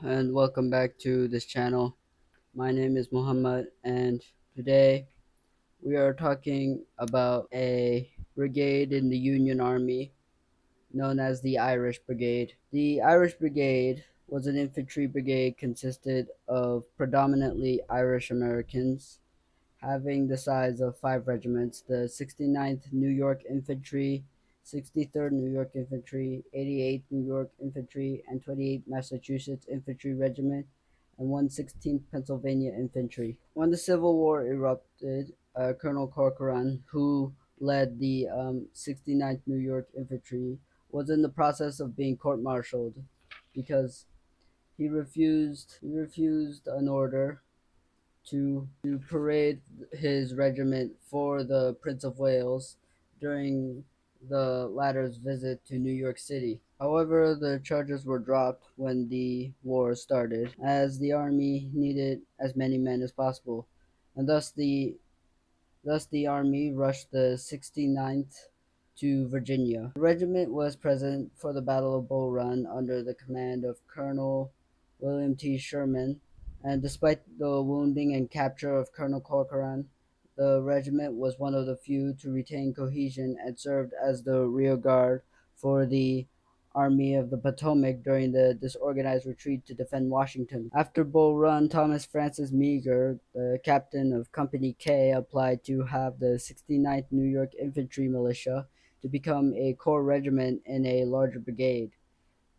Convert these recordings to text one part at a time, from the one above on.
and welcome back to this channel. My name is Muhammad, and today we are talking about a brigade in the Union Army known as the Irish Brigade. The Irish Brigade was an infantry brigade consisted of predominantly Irish Americans having the size of five regiments: the 69th New York Infantry, 63rd New York Infantry, 88th New York Infantry, and 28th Massachusetts Infantry Regiment, and 116th Pennsylvania Infantry. When the Civil War erupted, Colonel Corcoran, who led the 69th New York Infantry, was in the process of being court-martialed because he refused an order to parade his regiment for the Prince of Wales during the latter's visit to New York City. However, the charges were dropped when the war started, as the army needed as many men as possible, and thus the army rushed the 69th to Virginia. The regiment was present for the Battle of Bull Run under the command of Colonel William T. Sherman, and despite the wounding and capture of Colonel Corcoran, the regiment was one of the few to retain cohesion and served as the rear guard for the Army of the Potomac during the disorganized retreat to defend Washington. After Bull Run, Thomas Francis Meagher, the captain of Company K, applied to have the 69th New York Infantry Militia to become a corps regiment in a larger brigade.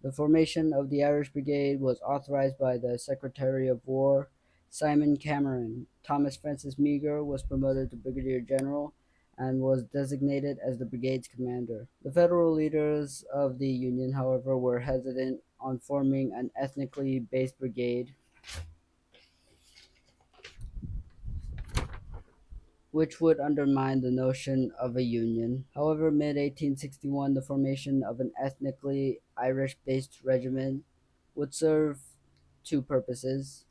The formation of the Irish Brigade was authorized by the Secretary of War, Simon Cameron. Thomas Francis Meagher was promoted to brigadier general and was designated as the brigade's commander. The federal leaders of the Union, however, were hesitant on forming an ethnically based brigade, which would undermine the notion of a union. However, mid 1861, the formation of an ethnically Irish based regiment would serve two purposes.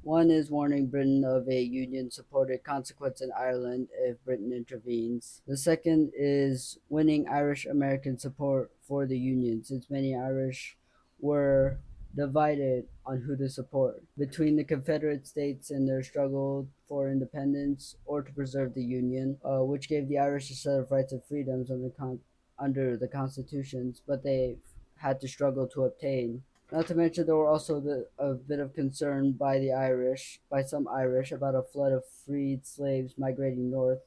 One is warning Britain of a Union supported consequence in Ireland if Britain intervenes. The second is winning Irish American support for the Union, since many Irish were divided on who to support between the Confederate States in their struggle for independence or to preserve the Union, which gave the Irish a set of rights and freedoms under the constitutions, but they had to struggle to obtain. Not to mention, there were also a bit of concern by some Irish, about a flood of freed slaves migrating north,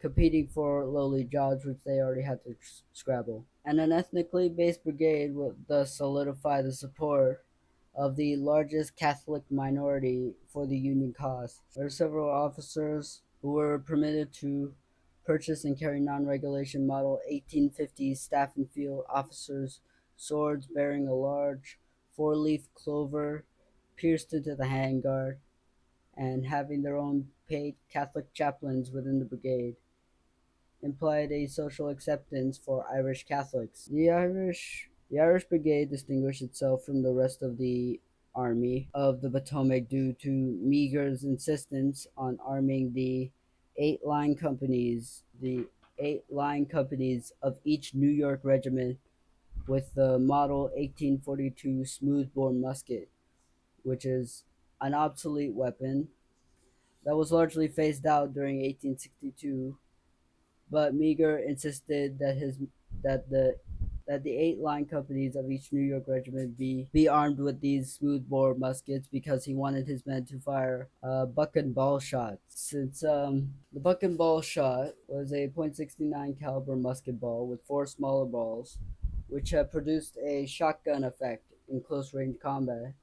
competing for lowly jobs which they already had to scrabble. And an ethnically based brigade would thus solidify the support of the largest Catholic minority for the Union cause. There were several officers who were permitted to purchase and carry non-regulation model 1850s staff and field officers' swords bearing a large four-leaf clover pierced into the handguard, and having their own paid Catholic chaplains within the brigade implied a social acceptance for Irish Catholics. The Irish Brigade distinguished itself from the rest of the Army of the Potomac due to Meagher's insistence on arming the 8 line companies of each New York regiment with the Model 1842 smoothbore musket, which is an obsolete weapon that was largely phased out during 1862, but Meagher insisted that the 8 line companies of each New York regiment be armed with these smoothbore muskets because he wanted his men to fire buck and ball shots. Since the buck and ball shot was a .69 caliber musket ball with four smaller balls, which produced a shotgun effect in close range combat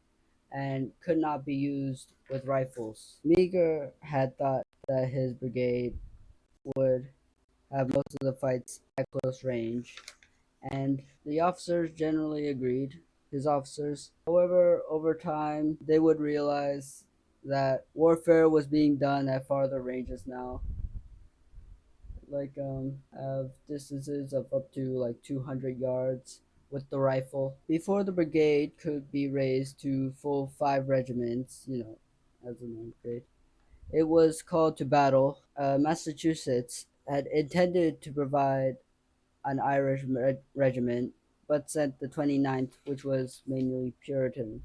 and could not be used with rifles. Meagher had thought that his brigade would have most of the fights at close range, and the officers generally agreed. His officers, however, over time they would realize that warfare was being done at farther ranges now, like have distances of up to like 200 yards with the rifle. Before the brigade could be raised to full five regiments, as a ninth grade, it was called to battle. Massachusetts had intended to provide an Irish regiment, but sent the 29th, which was mainly Puritan.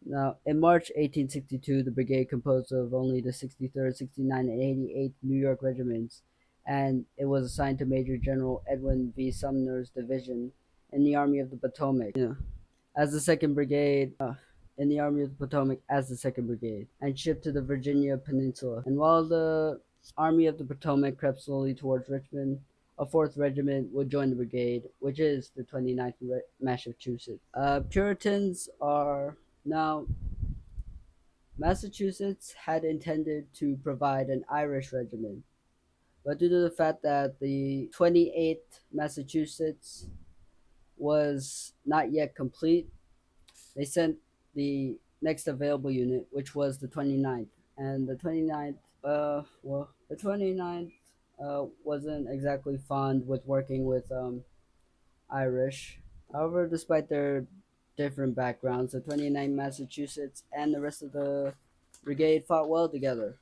Now, in March 1862, the brigade composed of only the 63rd, 69th, and 88th New York regiments, and it was assigned to Major General Edwin V. Sumner's division in the Army of the Potomac. As the Second Brigade in the Army of the Potomac as the Second Brigade, and shipped to the Virginia Peninsula. And while the Army of the Potomac crept slowly towards Richmond, a fourth regiment would join the brigade, which is the 29th Massachusetts. Puritans are now Massachusetts had intended to provide an Irish regiment, but due to the fact that the 28th Massachusetts was not yet complete, they sent the next available unit, which was the 29th. And the 29th, the 29th wasn't exactly fond with working with Irish. However, despite their different backgrounds, the 29th Massachusetts and the rest of the brigade fought well together.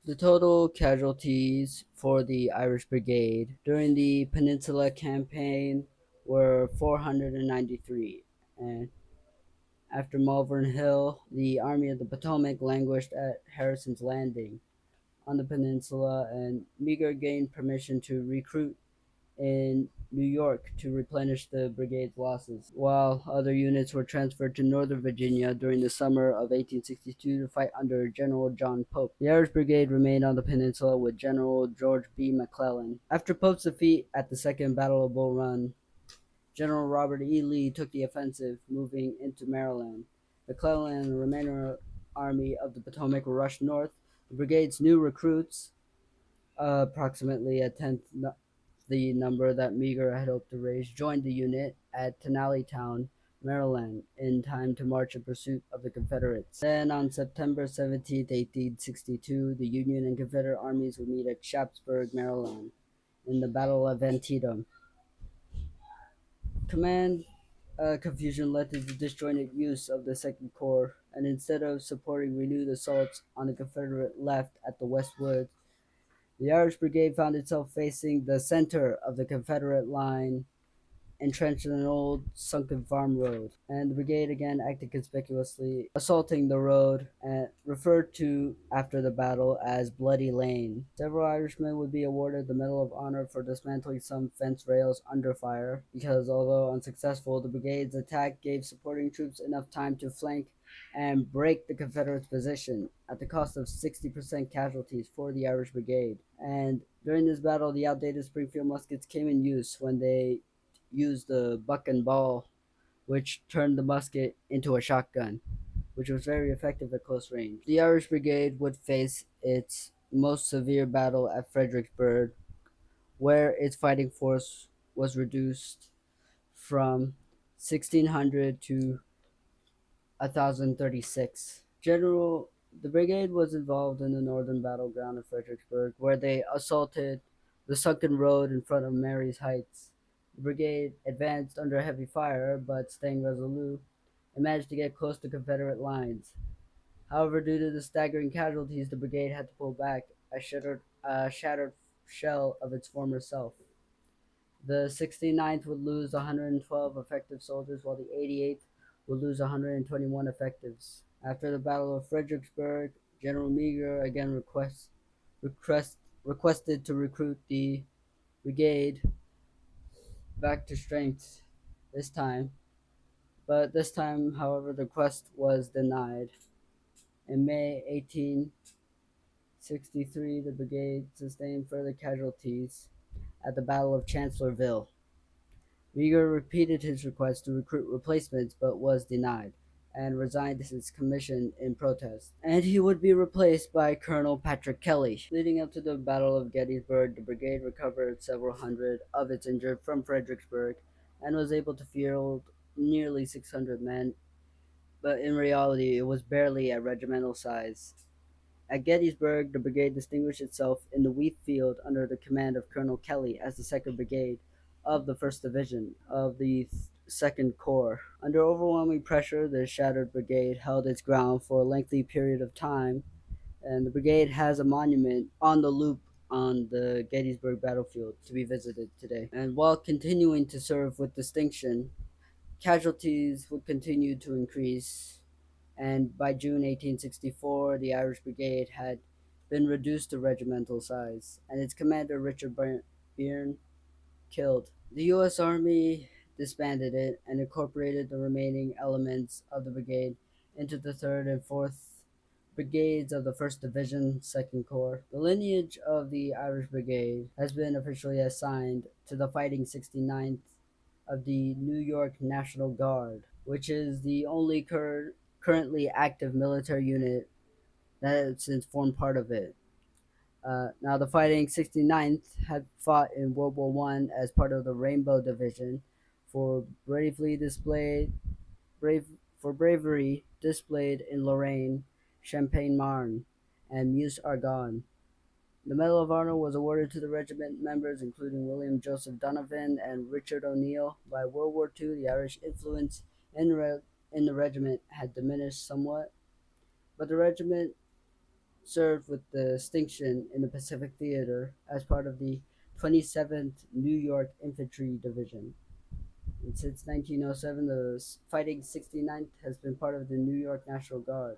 The total casualties for the Irish Brigade during the Peninsula Campaign were 493, and after Malvern Hill, the Army of the Potomac languished at Harrison's Landing on the peninsula, and Meagher gained permission to recruit in New York to replenish the brigade's losses, while other units were transferred to Northern Virginia during the summer of 1862 to fight under General John Pope. The Irish Brigade remained on the peninsula with General George B. McClellan. After Pope's defeat at the Second Battle of Bull Run, General Robert E. Lee took the offensive, moving into Maryland. McClellan and the remainder Army of the Potomac were rushed north. The brigade's new recruits, approximately a tenth the number that Meagher had hoped to raise, joined the unit at Tenallytown, Maryland, in time to march in pursuit of the Confederates. Then, on September 17, 1862, the Union and Confederate armies would meet at Sharpsburg, Maryland, in the Battle of Antietam. Command confusion led to the disjointed use of the Second Corps, and instead of supporting renewed assaults on the Confederate left at the West Woods, the Irish Brigade found itself facing the center of the Confederate line, entrenched in an old sunken farm road, and the brigade again acted conspicuously, assaulting the road, and referred to after the battle as Bloody Lane. Several Irishmen would be awarded the Medal of Honor for dismantling some fence rails under fire, because although unsuccessful, the brigade's attack gave supporting troops enough time to flank and break the Confederates' position at the cost of 60% casualties for the Irish Brigade. And during this battle, the outdated Springfield muskets came in use when they used the buck and ball, which turned the musket into a shotgun, which was very effective at close range. The Irish Brigade would face its most severe battle at Fredericksburg, where its fighting force was reduced from 1,600 to 1,036. The brigade was involved in the northern battleground of Fredericksburg, where they assaulted the sunken road in front of Mary's Heights. The brigade advanced under heavy fire, but staying resolute, and managed to get close to Confederate lines. However, due to the staggering casualties, the brigade had to pull back, a shattered shell of its former self. The 69th would lose 112 effective soldiers, while the 88th would lose 121 effectives. After the Battle of Fredericksburg, General Meagher again requested to recruit the brigade back to strength this time, but this time, however, the request was denied. In May 1863, the brigade sustained further casualties at the Battle of Chancellorsville. Meagher repeated his request to recruit replacements but was denied, and resigned his commission in protest. And he would be replaced by Colonel Patrick Kelly. Leading up to the Battle of Gettysburg, the brigade recovered several hundred of its injured from Fredericksburg and was able to field nearly 600 men, but in reality it was barely at regimental size. At Gettysburg, the brigade distinguished itself in the wheat field under the command of Colonel Kelly as the 2nd Brigade of the 1st Division of the 2nd Corps. Under overwhelming pressure, the shattered brigade held its ground for a lengthy period of time, and the brigade has a monument on the loop on the Gettysburg battlefield to be visited today. And while continuing to serve with distinction, casualties would continue to increase and by June 1864, the Irish Brigade had been reduced to regimental size, and its commander, Richard Byrne, killed. The U.S. Army disbanded it and incorporated the remaining elements of the brigade into the 3rd and 4th Brigades of the 1st Division, 2nd Corps. The lineage of the Irish Brigade has been officially assigned to the Fighting 69th of the New York National Guard, which is the only currently active military unit that has since formed part of it. Now, the Fighting 69th had fought in World War One as part of the Rainbow Division for bravely displayed brave for bravery displayed in Lorraine, Champagne-Marne, and Meuse-Argonne. The Medal of Honor was awarded to the regiment members, including William Joseph Donovan and Richard O'Neill. By World War II, the Irish influence in the regiment had diminished somewhat, but the regiment served with distinction in the Pacific Theater as part of the 27th New York Infantry Division. And since 1907, the Fighting 69th has been part of the New York National Guard.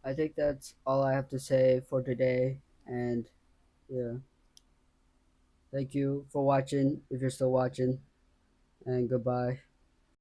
I think that's all I have to say for today. And yeah, thank you for watching if you're still watching. And goodbye.